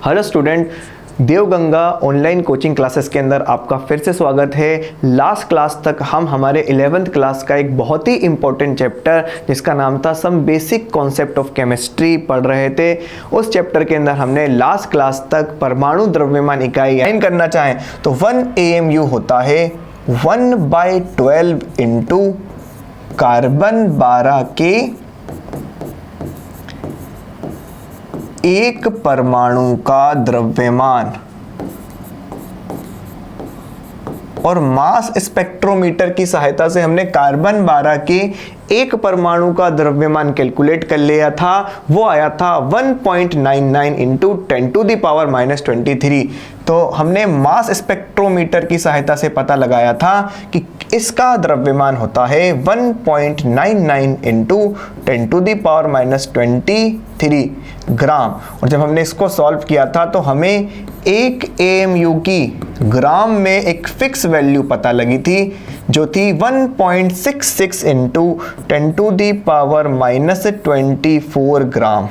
Hello student, Devganga online coaching classes के अंदर आपका फिर से स्वागत है। लास्ट क्लास तक हम हमारे 11th क्लास का एक बहुत ही इंपॉर्टेंट चैप्टर जिसका नाम था some basic concept of chemistry पढ़ रहे थे। उस चैप्टर के अंदर हमने लास्ट क्लास तक परमाणु द्रव्यमान इकाई यानी करना चाहें तो 1 AMU होता है 1/12 इंटू कार्बन 12 के एक परमाणु का द्रव्यमान। और मास स्पेक्ट्रोमीटर की सहायता से हमने कार्बन 12 के एक परमाणु का द्रव्यमान कैलकुलेट कर लिया था। वो आया था 1.99 इंटू 10⁻⁻23। तो हमने मास स्पेक्ट्रोमीटर की सहायता से पता लगाया था कि इसका द्रव्यमान होता है 1.99 इंटू 10⁻⁻23 ग्राम। और जब हमने इसको सॉल्व किया था तो हमें 1 AMU की ग्राम में एक फिक्स वैल्यू पता लगी थी जो थी 1.66 इंटू 10⁻⁻24 ग्राम।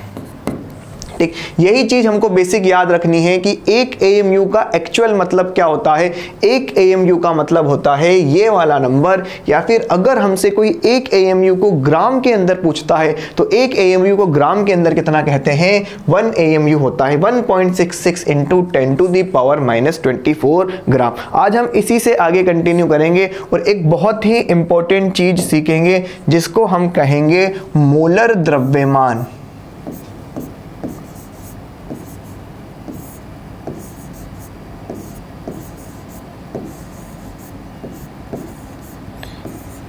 ठीक, यही चीज हमको बेसिक याद रखनी है कि 1 AMU का एक्चुअल मतलब क्या होता है। 1 AMU का मतलब होता है ये वाला नंबर, या फिर अगर हमसे कोई 1 AMU को ग्राम के अंदर पूछता है तो 1 AMU को ग्राम के अंदर कितना कहते हैं, 1 AMU होता है 1.66 इंटू 10⁻⁻24 ग्राम। आज हम इसी से आगे कंटिन्यू करेंगे और एक बहुत ही इंपॉर्टेंट चीज सीखेंगे जिसको हम कहेंगे मोलर द्रव्यमान।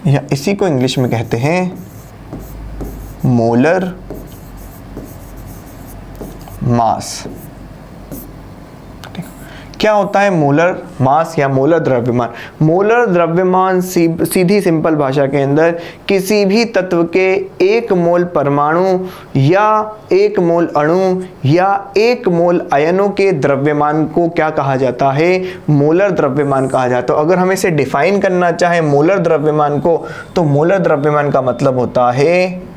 या इसी को इंग्लिश में कहते हैं मोलर मास। क्या होता है मोलर मास या मोलर द्रव्यमान? मोलर द्रव्यमान सीधी सिंपल भाषा के अंदर किसी भी तत्व के 1 मोल परमाणु या 1 मोल अणु या 1 मोल आयनों के द्रव्यमान को क्या कहा जाता है, मोलर द्रव्यमान कहा जाता है। अगर हम इसे डिफाइन करना चाहें मोलर द्रव्यमान को तो मोलर द्रव्यमान का मतलब होता है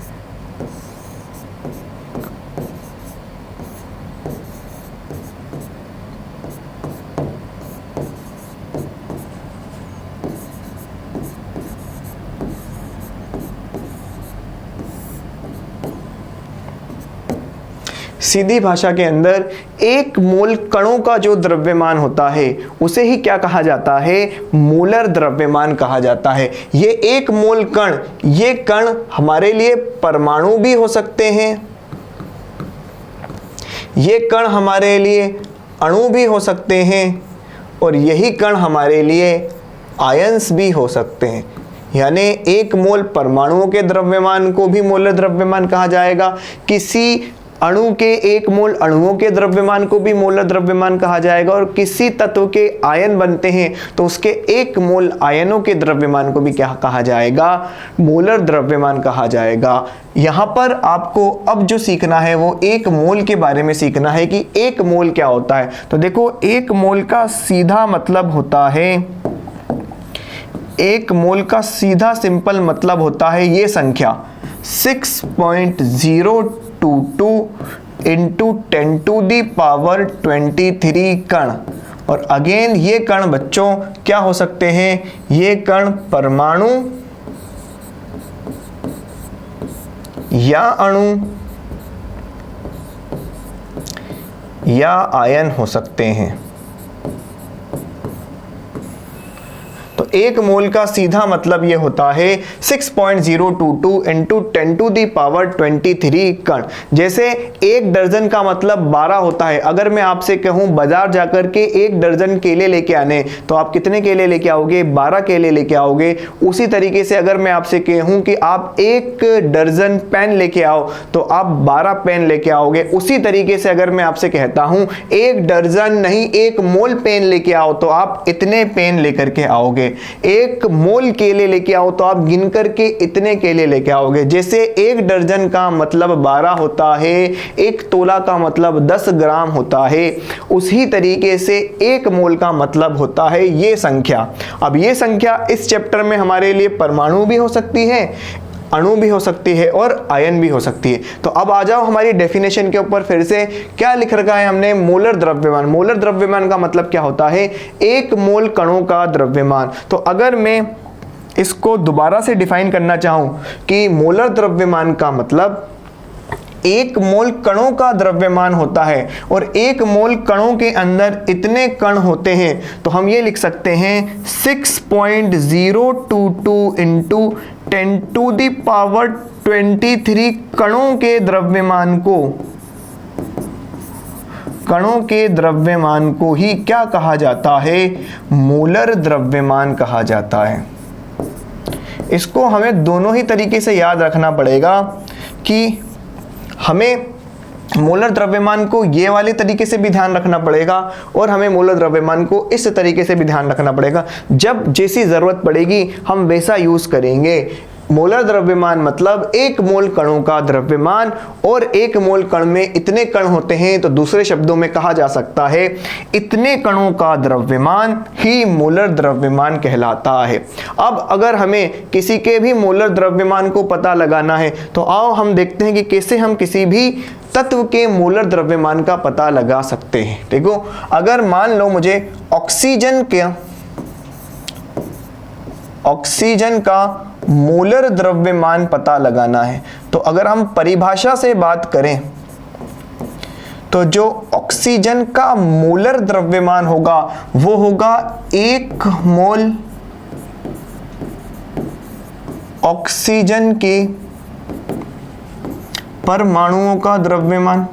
सीधी भाषा के अंदर 1 मोल कणों का जो द्रव्यमान होता है उसे ही क्या कहा जाता है, मोलर द्रव्यमान कहा जाता है। ये 1 मोल कण, ये कण हमारे लिए परमाणु भी हो सकते हैं, ये कण हमारे लिए अणु भी हो सकते हैं और यही कण हमारे लिए आयंस भी हो सकते हैं। यानी 1 मोल परमाणुओं के द्रव्यमान को भी मोलर द्रव्यमान कहा जाएगा, किसी अणु के 1 मोल अणुओं के द्रव्यमान को भी मोलर द्रव्यमान कहा जाएगा, और किसी तत्व के आयन बनते हैं तो उसके 1 मोल आयनों के द्रव्यमान को भी क्या कहा जाएगा, मोलर द्रव्यमान कहा जाएगा। यहाँ पर आपको अब जो सीखना है वो 1 मोल के बारे में सीखना है कि 1 मोल क्या होता है। तो देखो 1 मोल का सीधा मतलब होता है, 1 मोल का सीधा सिंपल मतलब होता है ये संख्या 6.022 इंटू 10⁻23 कण। और अगेन ये कण बच्चों क्या हो सकते हैं, ये कण परमाणु या अणु या आयन हो सकते हैं। तो 1 मोल का सीधा मतलब ये होता है 6.022 इंटू 10⁻23 कण। जैसे 1 दर्जन का मतलब 12 होता है। अगर मैं आपसे कहूं बाजार जाकर के 1 दर्जन केले लेके आने तो आप कितने केले लेके आओगे, 12 केले लेके आओगे। उसी तरीके से अगर मैं आपसे कहूं कि आप 1 दर्जन पेन लेके आओ तो आप 12 पेन लेके आओगे। उसी तरीके से अगर मैं आपसे कहता हूं 1 दर्जन नहीं 1 मोल पेन लेके आओ तो आप इतने पेन लेकर के आओगे। 1 मोल केले लेके आओ तो आप गिन करके इतने केले लेके आओगे। जैसे 1 दर्जन का मतलब 12 होता है, 1 तोला का मतलब 10 ग्राम होता है, उसी तरीके से 1 मोल का मतलब होता है ये संख्या। अब ये संख्या इस चैप्टर में हमारे लिए परमाणु भी हो सकती है अणु भी हो सकती है और आयन भी हो सकती है। तो अब आ जाओ हमारी डेफिनेशन के ऊपर फिर से। क्या लिख रखा है हमने? मोलर द्रव्यमान। मोलर द्रव्यमान का मतलब क्या होता है? एक मोल कणों का द्रव्यमान। तो अगर मैं इसको दोबारा से डिफाइन करना चाहूं कि मोलर द्रव्यमान का मतलब एक मोल कणों का द्रव्यमान होता है और एक मोल कणों के अंदर इतने कण होते हैं, तो हम ये लिख सकते हैं 6.022 इंटू 10⁻23 कणों के द्रव्यमान को ही क्या कहा जाता है? मोलर द्रव्यमान कहा जाता है। इसको हमें दोनों ही तरीके से याद रखना पड़ेगा कि हमें मोलर द्रव्यमान को ये वाले तरीके से भी ध्यान रखना पड़ेगा और हमें मोलर द्रव्यमान को इस तरीके से भी ध्यान रखना पड़ेगा। जब जैसी ज़रूरत पड़ेगी हम वैसा यूज़ करेंगे। मोलर द्रव्यमान मतलब एक मोल कणों का द्रव्यमान, और एक मोल कण में इतने कण होते हैं, तो दूसरे शब्दों में कहा जा सकता है इतने कणों का द्रव्यमान ही मोलर द्रव्यमान कहलाता है। अब अगर हमें किसी के भी मोलर द्रव्यमान को पता लगाना है, तो आओ हम देखते हैं कि कैसे हम किसी भी तत्व के मोलर द्रव्यमान का पता लगा सकते हैं। देखो, अगर मान लो मुझे ऑक्सीजन का मोलर द्रव्यमान पता लगाना है, तो अगर हम परिभाषा से बात करें तो जो ऑक्सीजन का मोलर द्रव्यमान होगा वो होगा 1 मोल ऑक्सीजन के परमाणुओं का द्रव्यमान।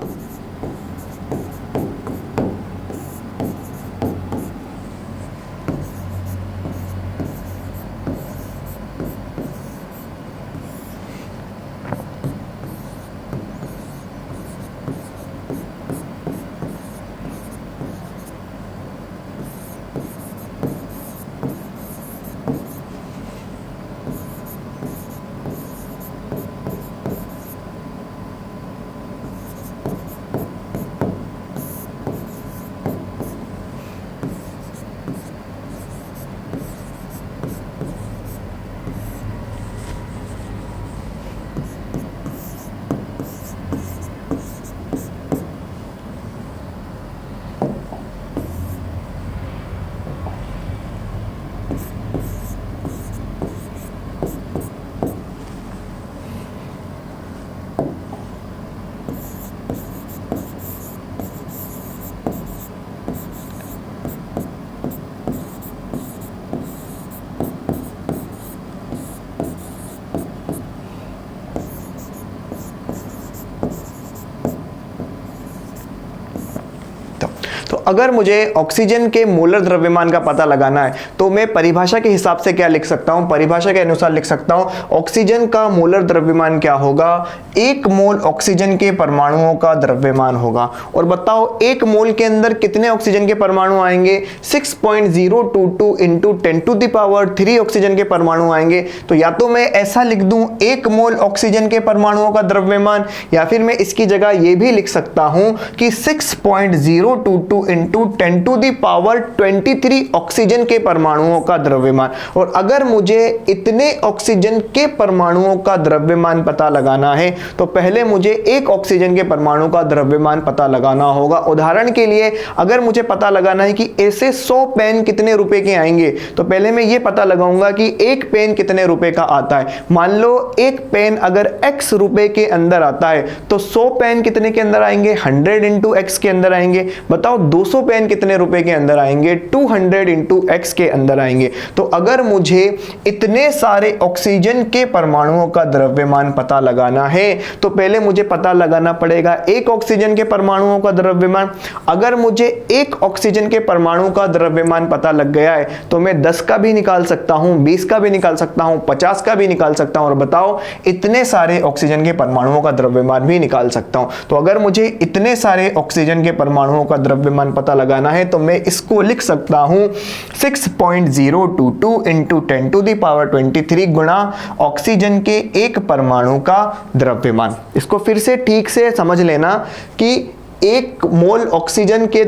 तो अगर मुझे ऑक्सीजन के मोलर द्रव्यमान का पता लगाना है, तो मैं परिभाषा के हिसाब से क्या लिख सकता हूं? परिभाषा के अनुसार लिख सकता हूं ऑक्सीजन का मोलर द्रव्यमान क्या होगा? 1 मोल ऑक्सीजन के परमाणुओं का द्रव्यमान होगा। और बताओ 1 मोल के अंदर कितने ऑक्सीजन के परमाणु आएंगे? 6.022 इंटू 10⁻³ ऑक्सीजन के परमाणु आएंगे। तो या तो मैं ऐसा लिख दूं 1 मोल ऑक्सीजन के परमाणुओं का द्रव्यमान, या फिर मैं इसकी जगह यह भी लिख सकता हूं कि 6.022 इंटू 10⁻23 ऑक्सीजन के परमाणुओं का द्रव्यमान। और अगर मुझे इतने ऑक्सीजन के परमाणुओं का द्रव्यमान पता लगाना है, तो पहले मुझे एक ऑक्सीजन के परमाणु का द्रव्यमान पता लगाना होगा। उदाहरण के लिए अगर मुझे पता लगाना है कि ऐसे 100 पेन कितने रुपए के आएंगे, तो पहले मैं ये पता लगाऊंगा कि एक पेन कितने रुपए का आता है। मान लो एक पेन अगर x रुपए के अंदर आता है, तो 100 पेन कितने के अंदर आएंगे? 100 इंटू x के अंदर आएंगे। बताओ 200 पेन कितने रुपए के अंदर आएंगे? 200 इंटू x के अंदर आएंगे। तो अगर मुझे इतने सारे ऑक्सीजन के परमाणुओं का द्रव्यमान पता लगाना है, तो पहले मुझे पता लगाना पड़ेगा एक ऑक्सीजन के परमाणुओं का द्रव्यमान। अगर मुझे एक ऑक्सीजन के परमाणु का द्रव्यमान पता लग गया है, तो मैं 10 का भी निकाल सकता हूं, 20 का भी निकाल सकता हूं, 50 का भी निकाल सकता हूं, और बताओ इतने सारे ऑक्सीजन के परमाणुओं का द्रव्यमान भी निकाल सकता हूं। तो अगर मुझे इतने सारे ऑक्सीजन के परमाणुओं का द्रव्यमान पता लगाना है, तो मैं इसको लिख सकता हूं 6.022 इंटू 10⁻23 गुणा ऑक्सीजन के एक परमाणु का द्रव्यमान। इसको फिर से ठीक से समझ लेना कि 1 मोल ऑक्सीजन के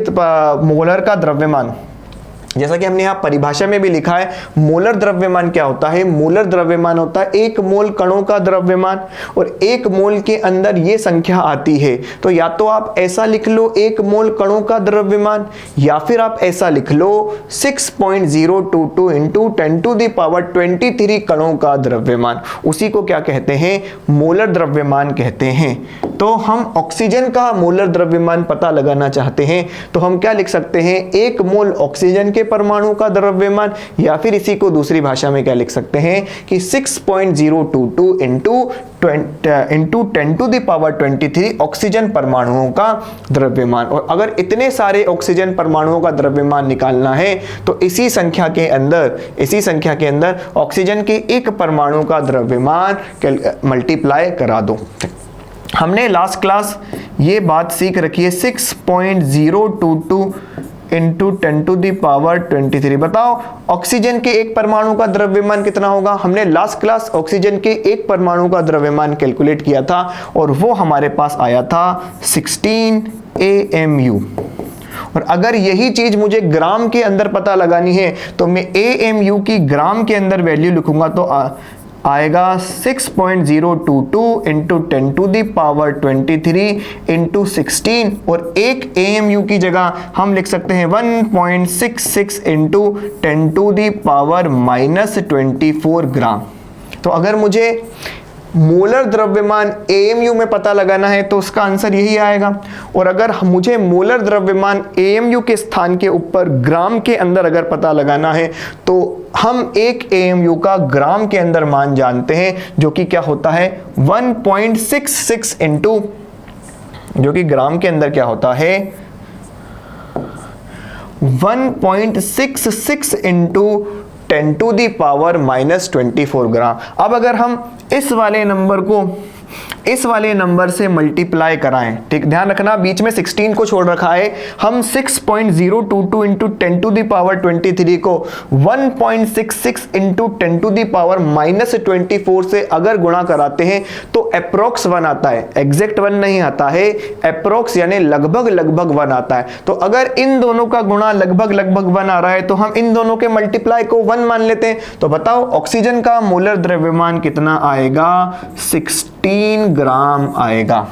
मोलर का द्रव्यमान जैसा कि हमने यहाँ परिभाषा में भी लिखा है, मोलर द्रव्यमान क्या होता है? मोलर द्रव्यमान होता है 1 मोल कणों का द्रव्यमान, और 1 मोल के अंदर ये संख्या आती है। तो या तो आप ऐसा लिख लो 1 मोल कणों का द्रव्यमान, या फिर आप ऐसा लिख लो 6.022 इंटू 10⁻23 कणों का द्रव्यमान। उसी को क्या कहते हैं? मोलर द्रव्यमान कहते हैं। तो हम ऑक्सीजन का मोलर द्रव्यमान पता लगाना चाहते हैं तो हम क्या लिख सकते हैं? 1 मोल ऑक्सीजन के परमाणु का द्रव्यमान, या फिर इसी को दूसरी भाषा में क्या लिख सकते हैं कि 6.022 इंटू 10⁻23 ऑक्सीजन परमाणुओं का द्रव्यमान। और अगर इतने सारे ऑक्सीजन परमाणुओं का द्रव्यमान निकालना है तो इसी संख्या के अंदर ऑक्सीजन के एक परमाणु का द्रव्यमान मल्टीप्लाई करा दो। हमने लास्ट क्लास ये बात सीख रखी है 6.022 इंटू 10⁻23। बताओ ऑक्सीजन के एक परमाणु का द्रव्यमान कितना होगा? हमने लास्ट क्लास ऑक्सीजन के एक परमाणु का द्रव्यमान कैलकुलेट किया था और वो हमारे पास आया था 16 AMU। और अगर यही चीज मुझे ग्राम के अंदर पता लगानी है तो मैं AMU की ग्राम के अंदर वैल्यू लिखूंगा तो आएगा 6.022 इंटू 10⁻23 इंटू 16, और एक AMU की जगह हम लिख सकते हैं 1.66 इंटू 10⁻⁻24 ग्राम। तो अगर मुझे मोलर द्रव्यमान AMU में पता लगाना है तो उसका आंसर यही आएगा। और अगर मुझे मोलर द्रव्यमान AMU के स्थान के ऊपर ग्राम के अंदर अगर पता लगाना है तो हम एक AMU का ग्राम के अंदर मान जानते हैं, जो कि क्या होता है 1.66 इंटू, जो कि ग्राम के अंदर क्या होता है 1.66 इंटू 10⁻⁻24 ग्राम। अब अगर हम इस वाले नंबर को इस वाले नंबर से मल्टीप्लाई कराएं, ठीक, ध्यान रखना बीच में 16 को छोड़ रखा है, हम 6.022 इंटू 10⁻23 को 1.66 इंटू 10⁻⁻24 से अगर गुणा कराते हैं तो अप्रोक्स 1 आता है, एग्जैक्ट 1 नहीं आता है, अप्रोक्स यानी लगभग 1 आता है। तो अगर इन दोनों का गुणा लगभग 1 आ रहा है तो हम इन दोनों के मल्टीप्लाई को 1 मान लेते हैं। तो बताओ ऑक्सीजन का मोलर द्रव्यमान कितना आएगा? 16 ग्राम आएगा।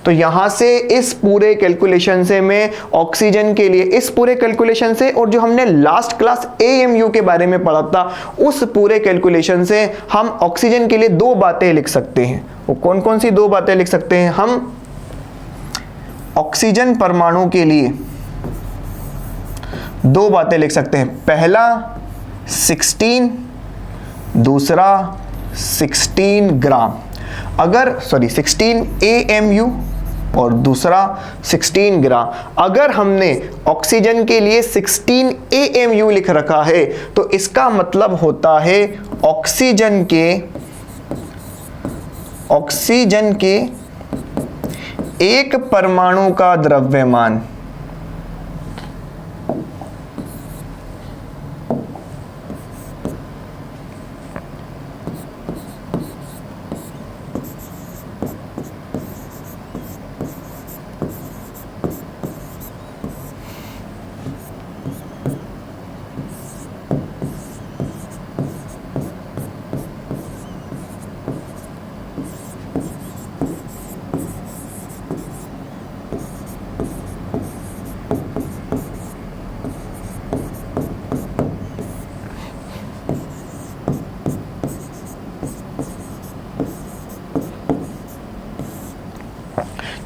तो यहां से इस पूरे कैलकुलेशन से मैं ऑक्सीजन के लिए, इस पूरे कैलकुलेशन से और जो हमने लास्ट क्लास AMU के बारे में पढ़ा था उस पूरे कैलकुलेशन से हम ऑक्सीजन के लिए 2 बातें लिख सकते हैं। वो कौन कौन सी 2 बातें लिख सकते हैं? हम ऑक्सीजन परमाणु के लिए 2 बातें लिख सकते हैं। पहला 16, दूसरा 16 ग्राम। अगर 16 AMU और दूसरा 16 ग्राम। अगर हमने ऑक्सीजन के लिए 16 AMU लिख रखा है तो इसका मतलब होता है ऑक्सीजन के एक परमाणु का द्रव्यमान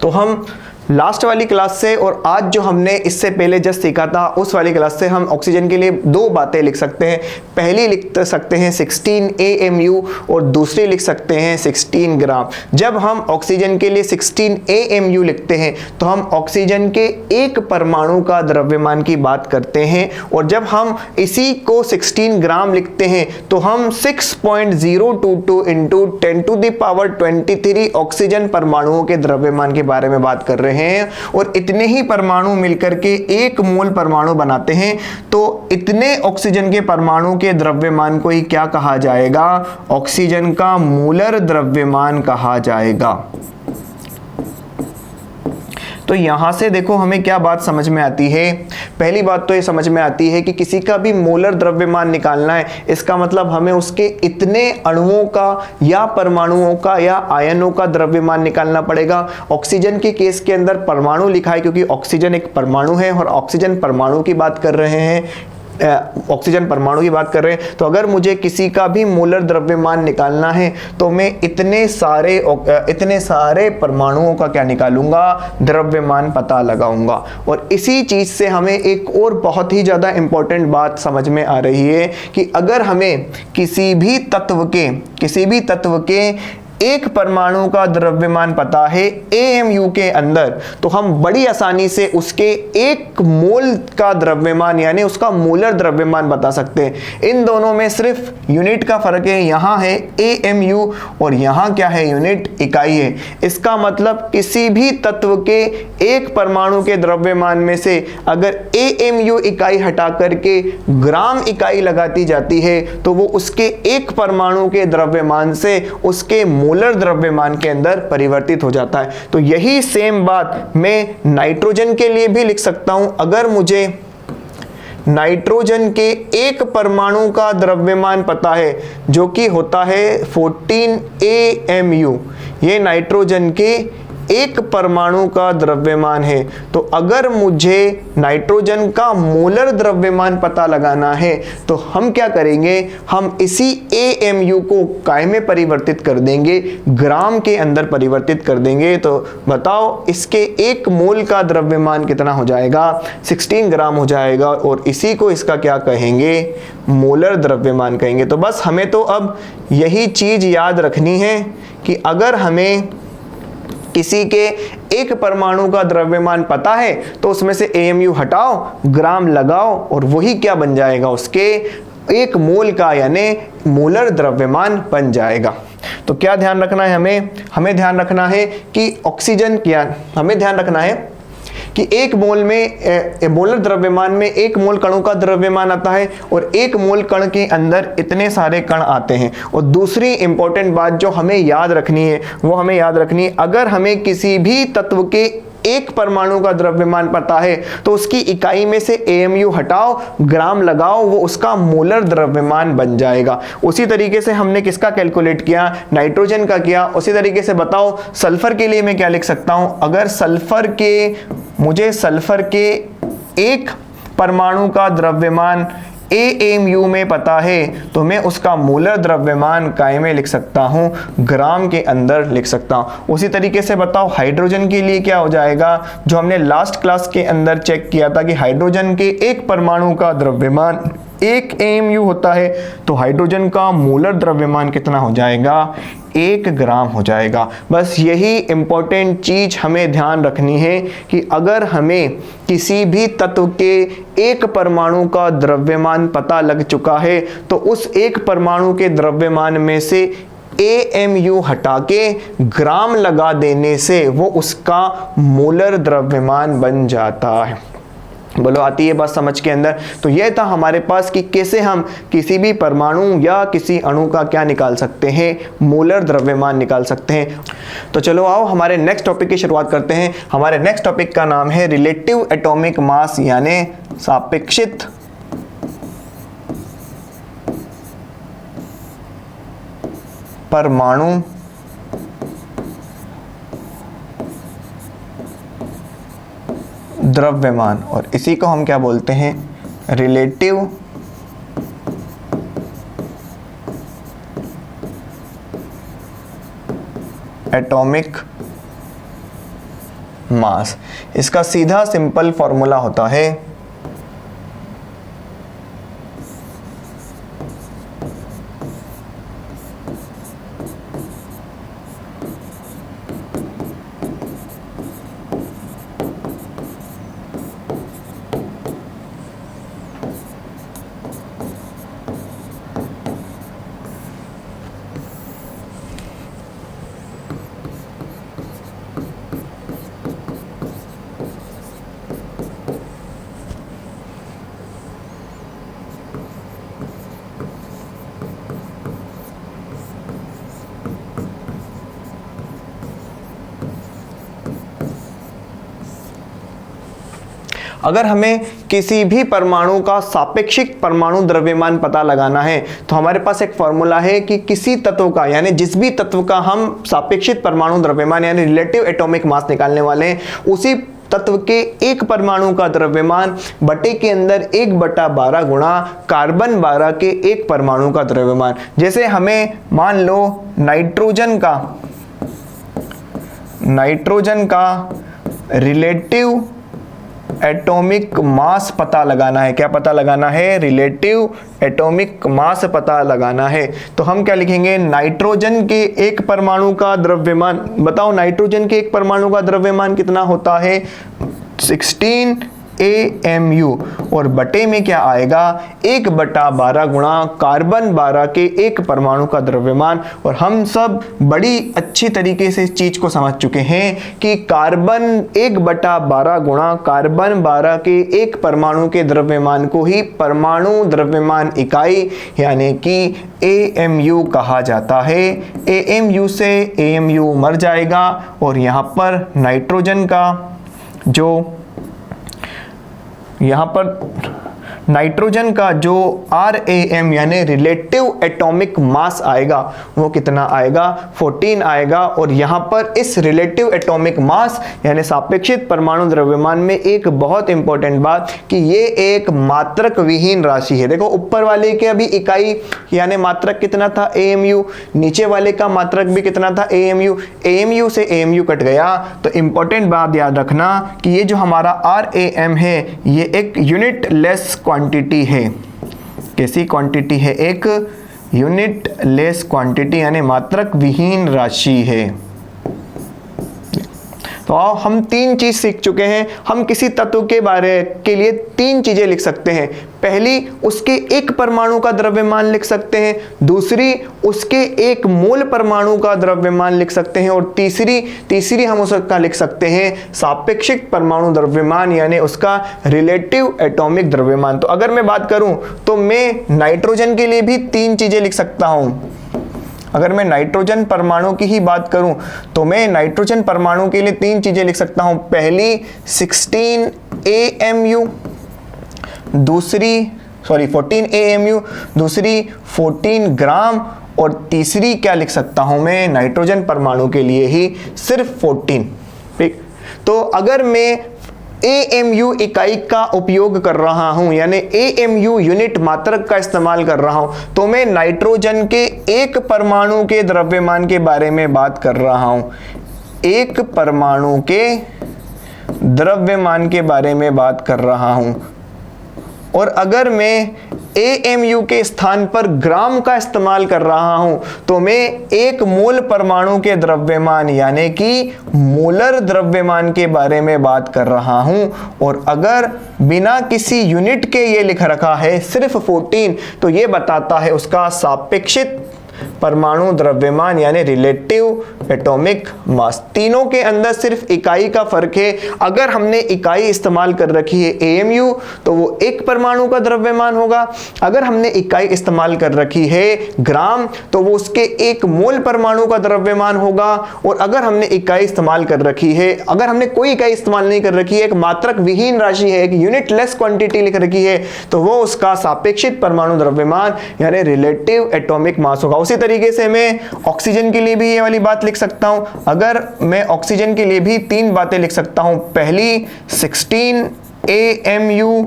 तो हम लास्ट वाली क्लास से और आज जो हमने इससे पहले जस्ट सीखा था उस वाली क्लास से हम ऑक्सीजन के लिए 2 बातें लिख सकते हैं। पहली लिख सकते हैं 16 AMU और दूसरी लिख सकते हैं 16 ग्राम। जब हम ऑक्सीजन के लिए 16 AMU लिखते हैं तो हम ऑक्सीजन के एक परमाणु का द्रव्यमान की बात करते हैं, और जब हम इसी को 16 ग्राम लिखते हैं तो हम 6.022 इंटू 10⁻23 ऑक्सीजन परमाणुओं के द्रव्यमान के बारे में बात कर रहे हैं। और इतने ही परमाणु मिलकर के 1 मोल परमाणु बनाते हैं। तो इतने ऑक्सीजन के परमाणु के द्रव्यमान को ही क्या कहा जाएगा? ऑक्सीजन का मोलर द्रव्यमान कहा जाएगा। तो यहाँ से देखो हमें क्या बात समझ में आती है। पहली बात तो ये समझ में आती है कि किसी का भी मोलर द्रव्यमान निकालना है, इसका मतलब हमें उसके इतने अणुओं का या परमाणुओं का या आयनों का द्रव्यमान निकालना पड़ेगा। ऑक्सीजन के केस के अंदर परमाणु लिखा है क्योंकि ऑक्सीजन एक परमाणु है और ऑक्सीजन परमाणु की बात कर रहे हैं, ऑक्सीजन परमाणु की बात कर रहे हैं। तो अगर मुझे किसी का भी मोलर द्रव्यमान निकालना है तो मैं इतने सारे परमाणुओं का क्या निकालूंगा, द्रव्यमान पता लगाऊंगा। और इसी चीज से हमें एक और बहुत ही ज्यादा इंपॉर्टेंट बात समझ में आ रही है कि अगर हमें किसी भी तत्व के एक परमाणु का द्रव्यमान पता है AMU के अंदर, तो हम बड़ी आसानी से उसके एक मोल का द्रव्यमान यानी उसका मोलर द्रव्यमान बता सकते हैं। इन दोनों में सिर्फ यूनिट का फर्क है, यहाँ है AMU और यहाँ क्या है, यूनिट, इकाई है। इसका मतलब किसी भी तत्व के एक परमाणु के द्रव्यमान में से अगर AMU इकाई हटा करके ग्राम इकाई लगाती जाती है तो वो उसके एक परमाणु के द्रव्यमान से उसके मोलर द्रव्यमान के अंदर परिवर्तित हो जाता है। तो यही सेम बात मैं नाइट्रोजन के लिए भी लिख सकता हूं। अगर मुझे नाइट्रोजन के एक परमाणु का द्रव्यमान पता है जो कि होता है 14 AMU, ये नाइट्रोजन के एक परमाणु का द्रव्यमान है। तो अगर मुझे नाइट्रोजन का मोलर द्रव्यमान पता लगाना है तो हम क्या करेंगे, हम इसी AMU को काय में परिवर्तित कर देंगे, ग्राम के अंदर परिवर्तित कर देंगे। तो बताओ इसके एक मोल का द्रव्यमान कितना हो जाएगा, 16 ग्राम हो जाएगा। और इसी को इसका क्या कहेंगे, मोलर द्रव्यमान कहेंगे। तो बस हमें तो अब यही चीज याद रखनी है कि अगर हमें किसी के एक परमाणु का द्रव्यमान पता है तो उसमें से AMU हटाओ, ग्राम लगाओ और वही क्या बन जाएगा, उसके एक मोल का यानी मोलर द्रव्यमान बन जाएगा। तो क्या ध्यान रखना है हमें ध्यान रखना है कि ऑक्सीजन क्या, हमें ध्यान रखना है कि एक मोल में मोलर द्रव्यमान में एक मोल कणों का द्रव्यमान आता है और एक मोल कण के अंदर इतने सारे कण आते हैं। और दूसरी इंपॉर्टेंट बात जो हमें याद रखनी है वो हमें याद रखनी है, अगर हमें किसी भी तत्व के एक परमाणु का द्रव्यमान पता है तो उसकी इकाई में से AMU हटाओ, ग्राम लगाओ, वो उसका मोलर द्रव्यमान बन जाएगा। उसी तरीके से हमने किसका कैलकुलेट किया, नाइट्रोजन का किया। उसी तरीके से बताओ सल्फर के लिए मैं क्या लिख सकता हूं, अगर मुझे सल्फर के एक परमाणु का द्रव्यमान AMU में पता है तो मैं उसका मोलर द्रव्यमान काय में लिख सकता हूं, ग्राम के अंदर लिख सकता हूं। उसी तरीके से बताओ हाइड्रोजन के लिए क्या हो जाएगा, जो हमने लास्ट क्लास के अंदर चेक किया था कि हाइड्रोजन के एक परमाणु का द्रव्यमान 1 AMU होता है तो हाइड्रोजन का मोलर द्रव्यमान कितना हो जाएगा, 1 ग्राम हो जाएगा। बस यही इंपॉर्टेंट चीज हमें ध्यान रखनी है कि अगर हमें किसी भी तत्व के एक परमाणु का द्रव्यमान पता लग चुका है तो उस एक परमाणु के द्रव्यमान में से AMU हटा के ग्राम लगा देने से वो उसका मोलर द्रव्यमान बन जाता है। बोलो आती है बात समझ के अंदर। तो यह था हमारे पास कि कैसे हम किसी भी परमाणु या किसी अणु का क्या निकाल सकते हैं, मोलर द्रव्यमान निकाल सकते हैं। तो चलो आओ हमारे नेक्स्ट टॉपिक की शुरुआत करते हैं। हमारे नेक्स्ट टॉपिक का नाम है रिलेटिव एटॉमिक मास यानी सापेक्षित परमाणु द्रव्यमान, और इसी को हम क्या बोलते हैं, रिलेटिव एटॉमिक मास। इसका सीधा सिंपल फॉर्मूला होता है अगर हमें किसी भी परमाणु का सापेक्षिक परमाणु द्रव्यमान पता लगाना है तो हमारे पास एक फॉर्मूला है कि किसी तत्व का यानी जिस भी तत्व का हम सापेक्षिक परमाणु द्रव्यमान यानी रिलेटिव एटॉमिक मास निकालने वाले हैं, उसी तत्व के एक परमाणु का द्रव्यमान बटे के अंदर 1/12 गुणा कार्बन 12 के एक परमाणु का द्रव्यमान। जैसे हमें मान लो नाइट्रोजन का रिलेटिव एटॉमिक मास पता लगाना है। क्या पता लगाना है? रिलेटिव एटॉमिक मास पता लगाना है। तो हम क्या लिखेंगे? नाइट्रोजन के एक परमाणु का द्रव्यमान, बताओ नाइट्रोजन के एक परमाणु का द्रव्यमान कितना होता है? 16 AMU और बटे में क्या आएगा? 1/12 गुणा कार्बन 12 के एक परमाणु का द्रव्यमान। और हम सब बड़ी अच्छी तरीके से इस चीज को समझ चुके हैं कि कार्बन 1/12 गुणा कार्बन 12 के एक परमाणु के द्रव्यमान को ही परमाणु द्रव्यमान इकाई यानी कि AMU कहा जाता है। AMU से AMU मर जाएगा और यहाँ पर नाइट्रोजन का जो RAM यानी रिलेटिव एटॉमिक मास आएगा वो कितना आएगा? 14 आएगा। और यहाँ पर इस रिलेटिव एटॉमिक मास यानी सापेक्षिक परमाणु द्रव्यमान में एक बहुत इंपॉर्टेंट बात कि ये एक मात्रक विहीन राशि है। देखो ऊपर वाले के अभी इकाई यानी मात्रक कितना था? AMU। नीचे वाले का मात्रक भी कितना था? AMU। AMU से AMU कट गया। तो इंपॉर्टेंट बात याद रखना कि ये जो हमारा RAM है ये एक यूनिट लेस क्वांटिटी है। कैसी क्वांटिटी है? एक यूनिट लेस क्वांटिटी यानी मात्रक विहीन राशि है। तो आओ हम 3 चीज सीख चुके हैं। हम किसी तत्व के बारे के लिए 3 चीजें लिख सकते हैं। पहली, उसके एक परमाणु का द्रव्यमान लिख सकते हैं। दूसरी, उसके एक मोल परमाणु का द्रव्यमान लिख सकते हैं। और तीसरी हम उसका लिख सकते हैं सापेक्षिक परमाणु द्रव्यमान यानी उसका रिलेटिव एटॉमिक द्रव्यमान। तो अगर मैं बात करूं तो मैं नाइट्रोजन के लिए भी 3 चीजें लिख सकता हूं। अगर मैं नाइट्रोजन परमाणु की ही बात करूं तो मैं नाइट्रोजन परमाणु के लिए 3 चीजें लिख सकता हूं। पहली 16 AMU, 14 AMU, दूसरी 14 ग्राम और तीसरी क्या लिख सकता हूं मैं नाइट्रोजन परमाणु के लिए ही सिर्फ 14। ठीक, तो अगर मैं AMU इकाई का उपयोग कर रहा हूं यानी AMU यूनिट मात्रक का इस्तेमाल कर रहा हूं तो मैं नाइट्रोजन के एक परमाणु के द्रव्यमान के बारे में बात कर रहा हूं। एक परमाणु के द्रव्यमान के बारे में बात कर रहा हूं। और अगर मैं AMU के स्थान पर ग्राम का इस्तेमाल कर रहा हूं तो मैं एक मोल परमाणु के द्रव्यमान यानी कि मोलर द्रव्यमान के बारे में बात कर रहा हूं। और अगर बिना किसी यूनिट के ये लिख रखा है सिर्फ 14 तो ये बताता है उसका सापेक्षिक परमाणु द्रव्यमान यानी रिलेटिव एटॉमिक मास। तीनों के अंदर सिर्फ इकाई का फर्क है। अगर हमने इकाई इस्तेमाल कर रखी है AMU तो वो एक परमाणु का द्रव्यमान होगा। अगर हमने इकाई इस्तेमाल कर रखी है ग्राम तो वो उसके एक मोल परमाणु का द्रव्यमान होगा। और अगर हमने इकाई इस्तेमाल कर रखी है, अगर हमने कोई इकाई इस्तेमाल नहीं कर रखी है, एक मात्रक विहीन राशि है, एक यूनिट लेस क्वांटिटी लिख रखी है तो वो उसका सापेक्षिक परमाणु द्रव्यमान यानी रिलेटिव एटॉमिक मास होगा। उसी तरीके से मैं ऑक्सीजन के लिए भी ये वाली बात लिख सकता हूं। अगर मैं ऑक्सीजन के लिए भी 3 बातें लिख सकता हूं। पहली 16 AMU,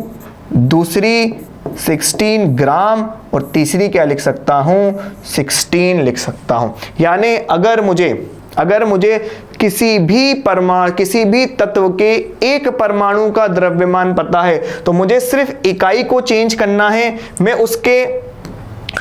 दूसरी 16 ग्राम और तीसरी क्या लिख सकता हूं? 16 लिख सकता हूं। यानी अगर मुझे किसी भी तत्व के एक परमाणु का द्रव्यमान पता है तो मुझे सिर्फ इकाई को चेंज करना है। मैं उसके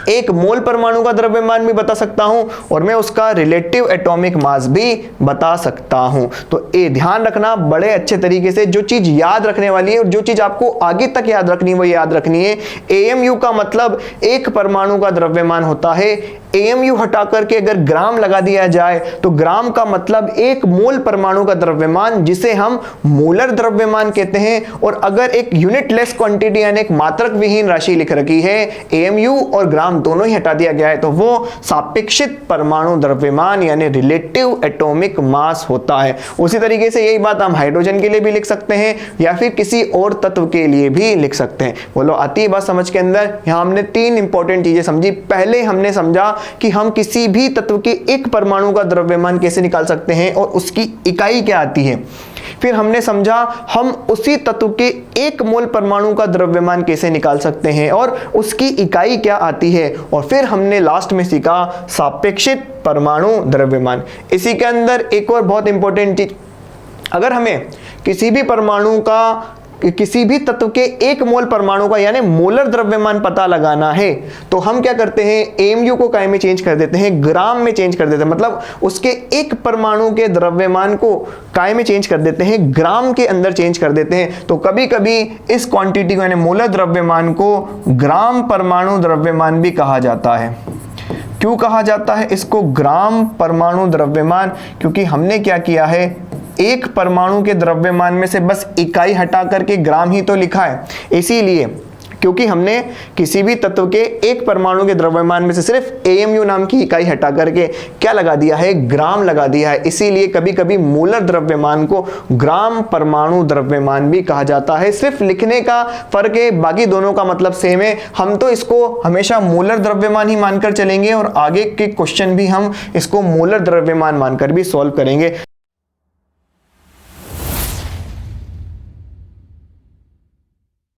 एक मोल परमाणु का द्रव्यमान भी बता सकता हूं और मैं उसका रिलेटिव एटॉमिक मास भी बता सकता हूं। तो ये ध्यान रखना बड़े अच्छे तरीके से। जो चीज याद रखने वाली है और जो चीज आपको आगे तक याद रखनी है वो याद रखनी है। AMU का मतलब एक परमाणु का द्रव्यमान होता है। AMU हटा करके अगर ग्राम लगा दिया जाए तो ग्राम का मतलब एक मोल परमाणु का द्रव्यमान जिसे हम मोलर द्रव्यमान कहते हैं। और अगर एक यूनिट लेस क्वांटिटी यानी एक मात्रक विहीन राशि लिख रखी है AMU और ग्राम ग्राम दोनों ही हटा दिया गया है तो वो सापेक्षित परमाणु द्रव्यमान यानी रिलेटिव एटॉमिक मास होता है। उसी तरीके से यही बात हम हाइड्रोजन के लिए भी लिख सकते हैं या फिर किसी और तत्व के लिए भी लिख सकते हैं। बोलो आती है बात समझ के अंदर? यहां हमने तीन इंपॉर्टेंट चीजें समझी। पहले हमने समझा कि हम किसी भी तत्व के एक परमाणु का द्रव्यमान कैसे निकाल सकते हैं और उसकी इकाई क्या आती है। फिर हमने समझा हम उसी तत्व के एक मोल परमाणु का द्रव्यमान कैसे निकाल सकते हैं और उसकी इकाई क्या आती है। और फिर हमने लास्ट में सीखा सापेक्षित परमाणु द्रव्यमान। इसी के अंदर एक और बहुत इंपॉर्टेंट चीज, अगर हमें किसी भी परमाणु का, किसी भी तत्व के एक मोल परमाणु का यानी मोलर द्रव्यमान पता लगाना है तो हम क्या करते हैं, एमयू को काय में चेंज कर देते हैं, ग्राम में चेंज कर देते हैं। मतलब उसके एक परमाणु के द्रव्यमान को काय में चेंज कर देते हैं, ग्राम के अंदर चेंज कर देते हैं। तो कभी कभी इस क्वांटिटी को यानी मोलर द्रव्यमान को ग्राम परमाणु द्रव्यमान भी कहा जाता है। क्यों कहा जाता है इसको ग्राम परमाणु द्रव्यमान? क्योंकि हमने क्या किया है, एक परमाणु के द्रव्यमान में से बस इकाई हटा करके ग्राम ही तो लिखा है। इसीलिए क्योंकि हमने किसी भी तत्व के एक परमाणु के द्रव्यमान में से सिर्फ AMU नाम की इकाई हटा करके क्या लगा दिया है, ग्राम लगा दिया है। इसीलिए कभी कभी मोलर द्रव्यमान को ग्राम परमाणु द्रव्यमान भी कहा जाता है। सिर्फ लिखने का फर्क है, बाकी दोनों का मतलब सेम है। हम तो इसको हमेशा मोलर द्रव्यमान ही मानकर चलेंगे और आगे के क्वेश्चन भी हम इसको मोलर द्रव्यमान मानकर भी सॉल्व करेंगे।